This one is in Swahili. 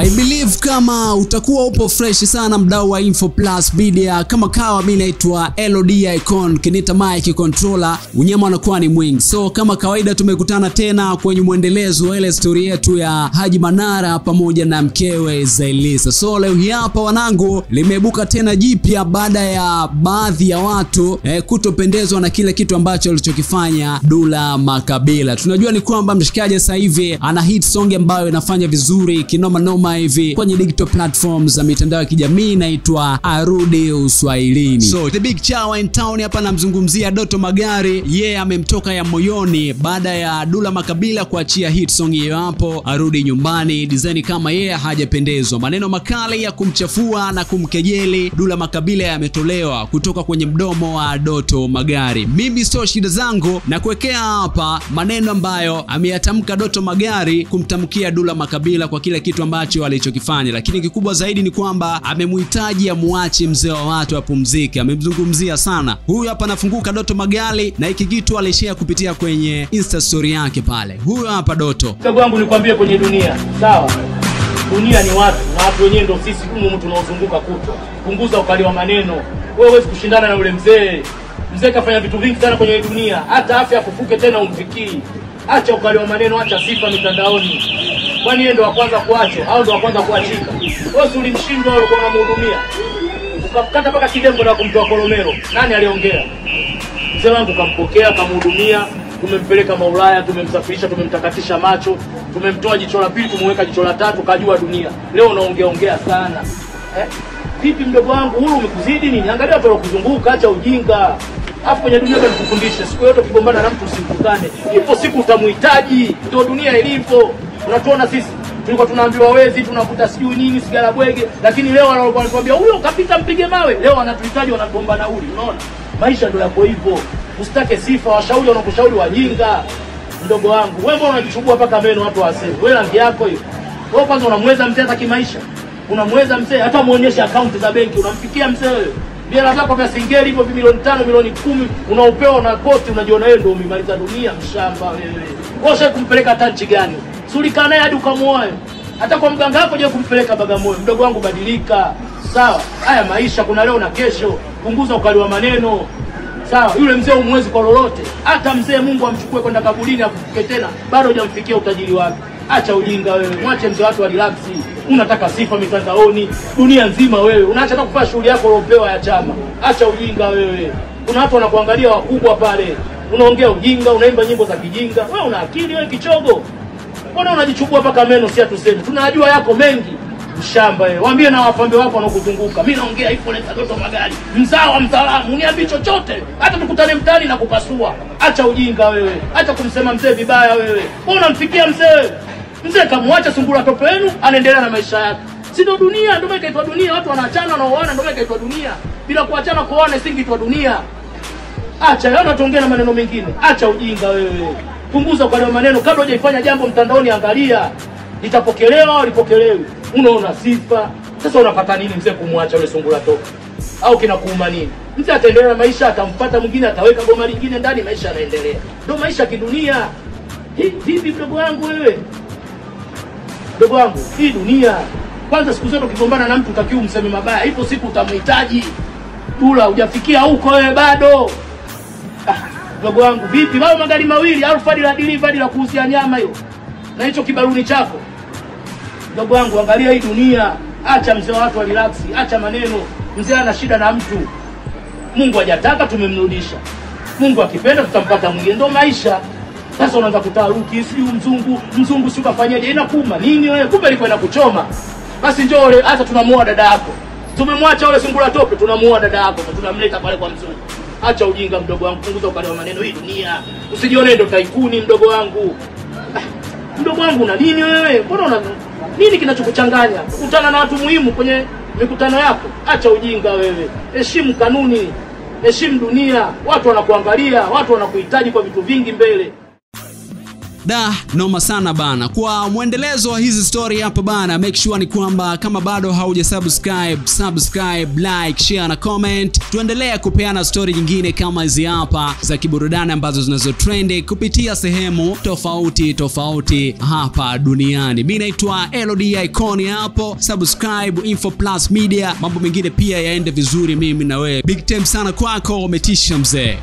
I believe kama utakuwa upo fresh sana mdau wa Info Plus Media, kama kawa mimi naitwa LOD Icon, kinita mic controller, unyama unakuwa ni mwingi. So kama kawaida tumekutana tena kwenye muendelezo wa ile story yetu ya Haji Manara pamoja na mkewe Zailisa. So leo hii hapa wanangu limebuka tena jipya baada ya baadhi ya watu kutopendezwa na kile kitu ambacho alichokifanya Dula Makabila. Tunajua ni kwamba mshikaji sasa hivi ana hit song ambayo inafanya vizuri kinoma noma hivi kwenye digital platforms za mitandao ya kijamii, inaitwa Arudi Uswahilini. So the big chawa in town hapa namzungumzia Doto Magari. Amemtoka ya moyoni baada ya Dula Makabila kuachia hit song hiyo hapo Arudi Nyumbani. Design kama hajapendezwa, maneno makali ya kumchafua na kumkejeli Dula Makabila yametolewa kutoka kwenye mdomo wa Doto Magari. Mimi sio shida zangu na kuwekea hapa maneno ambayo ameyatamka Doto Magari kumtamkia Dula Makabila kwa kile kitu ambacho alichokifanya, lakini kikubwa zaidi ni kwamba amemhitaji amuache mzee wa watu apumzike. Amemzungumzia sana. Huyu hapa anafunguka Doto Magari na hiki kitu alishare kupitia kwenye Insta story yake pale. Huyu hapa Doto. Kaka wangu nikwambie, kwenye dunia, sawa? Dunia ni watu na watu wenyewe ndio sisi humu tunaozunguka kutwa. Punguza ukali wa maneno. Wewe huwezi kushindana na yule mzee. Mzee kafanya vitu vingi sana kwenye dunia. Hata afya afufuke tena umfikii. Acha ukali wa maneno, acha sifa mitandaoni. Kwani yeye ndo wa kwanza kuacha au ndo wa kwanza kuachika? Wewe ulimshindwa wewe kwa kumhudumia. Ukamkata mpaka kidembo na kumtoa Kolomero. Nani aliongea? Mzee wangu kampokea, kamhudumia, tumempeleka Maulaya, tumemsafirisha, tumemtakatisha macho, tumemtoa jicho la pili, tumeweka jicho la tatu, kajua dunia. Leo unaongea sana. Vipi mdogo wangu, huru umekuzidi nini? Angalia watu wakuzunguka, acha ujinga. Afu kwenye dunia nikufundishe, siku yote ukigombana na mtu usikutane. Ipo siku utamuhitaji, ndio dunia ilivyo. Unatuona sisi tulikuwa tunaambiwa wezi, tunakuta sijui nini, sigara bwege, lakini leo wanatuambia huyo kapita mpige mawe. Leo wanatuhitaji, wanatuomba nauli. Unaona? Maisha ndio yapo hivyo. Usitake sifa, washauri wanakushauri wajinga. Mdogo wangu, wewe mbona unajichubua mpaka meno watu waseme? Wewe rangi yako hiyo. Wewe kwanza unamweza mzee hata kimaisha. Unamweza mzee hata muonyeshe account za benki, unamfikia mzee wewe. Bila zako vya singeli hivyo milioni 5, milioni 10 unaopewa na koti, unajiona wewe ndio umemaliza dunia. Mshamba wewe. Wewe kumpeleka hata nchi gani? Sulika naye hadi ukamuoe. Hata kwa mganga wako je kumpeleka Bagamoyo. Mdogo wangu badilika. Sawa? Haya maisha kuna leo na kesho. Punguza ukali wa maneno. Sawa? Yule mzee umwezi kwa lolote. Hata mzee Mungu amchukue kwenda kaburini afufuke tena, bado hujamfikia utajiri wake. Acha ujinga wewe. Mwache mzee watu wa relax. Unataka sifa mitandaoni dunia nzima wewe. Unaacha hata kufanya shughuli yako uliopewa ya chama. Acha ujinga wewe. Kuna watu wanakuangalia wakubwa pale. Unaongea ujinga, unaimba nyimbo za kijinga. Wewe una akili wewe kichogo? Mbona unajichubua mpaka meno? Si atuseme. Tunajua yako mengi. Mshamba wewe. Waambie na wapambe wako wanaokuzunguka. Mimi naongea hivyo leta Doto Magari. Mzao mtaalamu, uniambi chochote. Hata tukutane mtaani na kupasua. Acha ujinga wewe. Acha kumsema mzee vibaya wewe. Mbona unamfikia mzee? Mzee kamwacha sungura tope wenu, anaendelea na maisha yake. Si ndo dunia, ndio inaitwa dunia. Watu wanaachana na kuoana, ndio inaitwa dunia. Bila kuachana kuoana isingeitwa dunia. Acha yana tuongee na maneno mengine. Acha ujinga wewe. Punguza kwa maneno kabla hujaifanya jambo mtandaoni, angalia litapokelewa au lipokelewi. Unaona sifa. Sasa unapata nini mzee kumwacha yule sungura tope? Au kinakuuma nini? Mzee ataendelea na maisha, atampata mwingine, ataweka goma lingine ndani, maisha yanaendelea. Ndio maisha kidunia. Hivi mdogo wangu wewe. Mdogo wangu, hii dunia. Kwanza siku zote ukigombana na mtu utakiwa umseme mabaya. Ipo siku utamhitaji. Dula hujafikia huko wewe bado. Mdogo wangu, vipi? Wao magari mawili, Alfa la delivery la kuuzia nyama hiyo. Na hicho kibaruni chako. Mdogo wangu, angalia hii dunia. Acha mzee watu wa relax, acha maneno. Mzee ana shida na mtu. Mungu hajataka tumemrudisha. Mungu akipenda tutampata mwingine. Ndio maisha. Sasa unaanza kutaruki, si mzungu si ukafanyaje? Inakuuma nini wewe? Kumbe ilikuwa inakuchoma. Basi njoo leo hata tunamuoa dada yako. Tumemwacha yule sungura tope, tunamuoa dada yako, tunamleta pale kwa mzungu. Acha ujinga mdogo wangu, punguza ukali wa maneno. Hii dunia. Usijione ndo taikuni mdogo wangu. Mdogo wangu na nini wewe? Mbona una nini kinachokuchanganya? Kukutana na watu muhimu kwenye mikutano yako. Acha ujinga wewe. Heshimu kanuni. Heshimu dunia. Watu wanakuangalia, watu wanakuhitaji kwa vitu vingi mbele. Da, noma sana bana. Kwa mwendelezo wa hizi story hapa bana, make sure ni kwamba kama bado hauja subscribe, like, share na comment. Tuendelea kupeana story nyingine kama hizi hapa za kiburudani ambazo zinazo trend kupitia sehemu tofauti hapa duniani. Mimi naitwa LOD Icon hapo. Subscribe Info Plus Media. Mambo mengine pia yaende vizuri mimi na wewe. Big time sana kwako, umetisha mzee.